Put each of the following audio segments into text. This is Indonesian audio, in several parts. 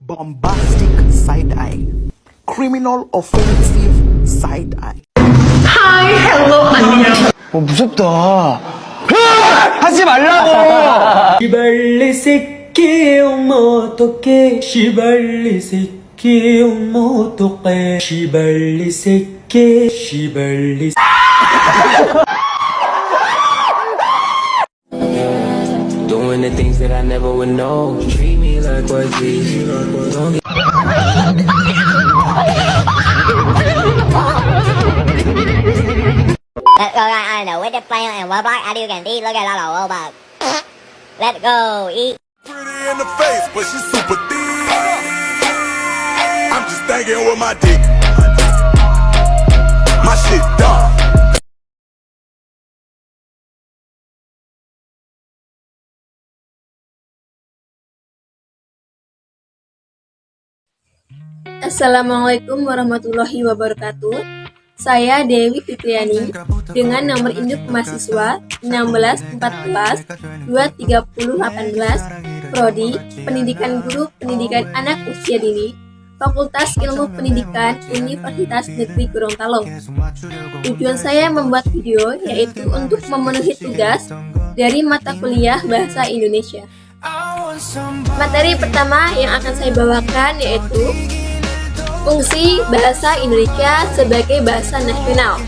bombastic side eye, criminal offensive side eye. 무섭다. 하지 말라고. 시발리 새끼 엄마 어떡해 시발리 새끼 엄마 어떡해 시발리 새끼 시발리 Doing the things that I never would know. Treat me like what these don't get Let's go guys, I know with the player and what black I do can eat. Look at that little robot. Let's go eat. Pretty in the face, but she's super thick. I'm just thinking with my dick. My shit dumb. Assalamualaikum warahmatullahi wabarakatuh. Saya Dewi Fitriani dengan nomor induk mahasiswa 1614-23018, Prodi Pendidikan Guru Pendidikan Anak Usia Dini, Fakultas Ilmu Pendidikan Universitas Negeri Gorontalo. Tujuan saya membuat video yaitu untuk memenuhi tugas dari mata kuliah Bahasa Indonesia. Materi pertama yang akan saya bawakan yaitu fungsi bahasa Indonesia sebagai bahasa nasional.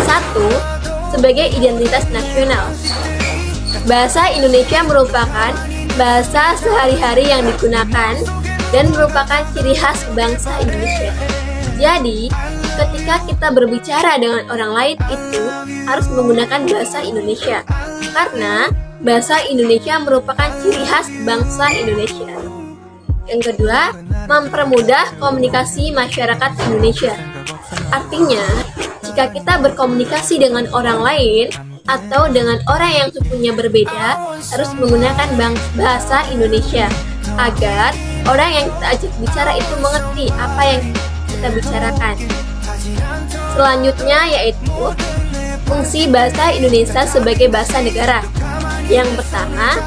1. Sebagai identitas nasional. Bahasa Indonesia merupakan bahasa sehari-hari yang digunakan dan merupakan ciri khas bangsa Indonesia. Jadi, ketika kita berbicara dengan orang lain itu harus menggunakan bahasa Indonesia, karena bahasa Indonesia merupakan ciri khas bangsa Indonesia. Yang kedua, mempermudah komunikasi masyarakat Indonesia. Artinya, jika kita berkomunikasi dengan orang lain atau dengan orang yang sukunya berbeda, harus menggunakan bahasa Indonesia agar orang yang kita ajak bicara itu mengerti apa yang kita bicarakan. Selanjutnya yaitu fungsi bahasa Indonesia sebagai bahasa negara. Yang pertama,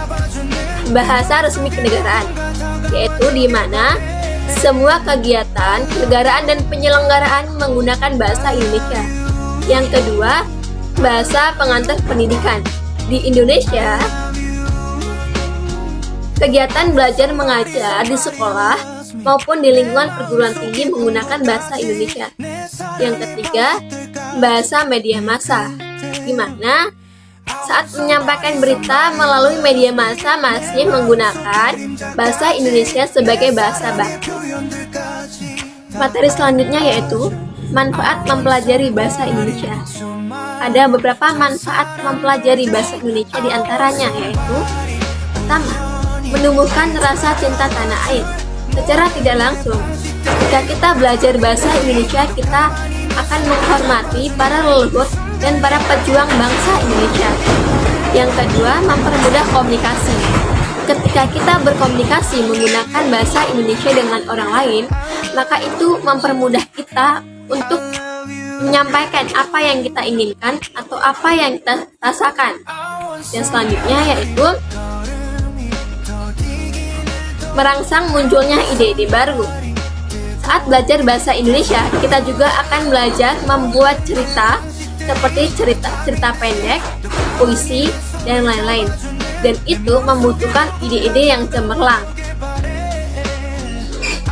bahasa resmi kenegaraan, yaitu di mana semua kegiatan kenegaraan dan penyelenggaraan menggunakan bahasa Indonesia. Yang kedua, bahasa pengantar pendidikan. Di Indonesia, kegiatan belajar mengajar di sekolah maupun di lingkungan perguruan tinggi menggunakan bahasa Indonesia. Yang ketiga, bahasa media massa, di mana saat menyampaikan berita melalui media massa masih menggunakan bahasa Indonesia sebagai bahasa baku. Materi selanjutnya yaitu manfaat mempelajari bahasa Indonesia. Ada beberapa manfaat mempelajari bahasa Indonesia diantaranya yaitu: pertama, menumbuhkan rasa cinta tanah air. Secara tidak langsung, jika kita belajar bahasa Indonesia, kita akan menghormati para leluhur dan para pejuang bangsa Indonesia. Yang kedua, mempermudah komunikasi. Ketika kita berkomunikasi menggunakan bahasa Indonesia dengan orang lain, maka itu mempermudah kita untuk menyampaikan apa yang kita inginkan atau apa yang kita rasakan. Yang selanjutnya yaitu merangsang munculnya ide-ide baru. Saat belajar bahasa Indonesia, kita juga akan belajar membuat cerita seperti cerita pendek, puisi, dan lain-lain. Dan itu membutuhkan ide-ide yang cemerlang.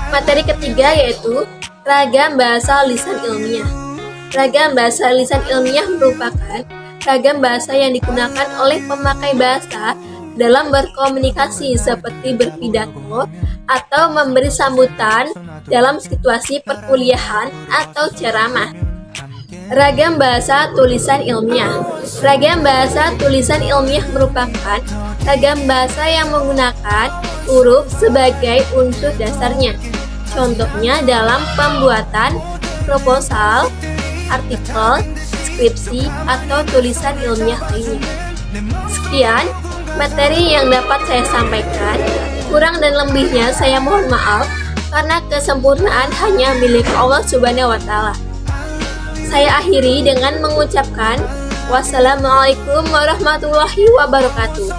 Materi ketiga yaitu ragam bahasa lisan ilmiah. Ragam bahasa lisan ilmiah merupakan ragam bahasa yang digunakan oleh pemakai bahasa dalam berkomunikasi seperti berpidato atau memberi sambutan dalam situasi perkuliahan atau ceramah. Ragam bahasa tulisan ilmiah. Ragam bahasa tulisan ilmiah merupakan ragam bahasa yang menggunakan huruf sebagai unsur dasarnya. Contohnya dalam pembuatan proposal, artikel, skripsi, atau tulisan ilmiah lainnya. Sekian materi yang dapat saya sampaikan. Kurang dan lebihnya saya mohon maaf karena kesempurnaan hanya milik Allah Subhanahu wa Ta'ala. Saya akhiri dengan mengucapkan wassalamualaikum warahmatullahi wabarakatuh.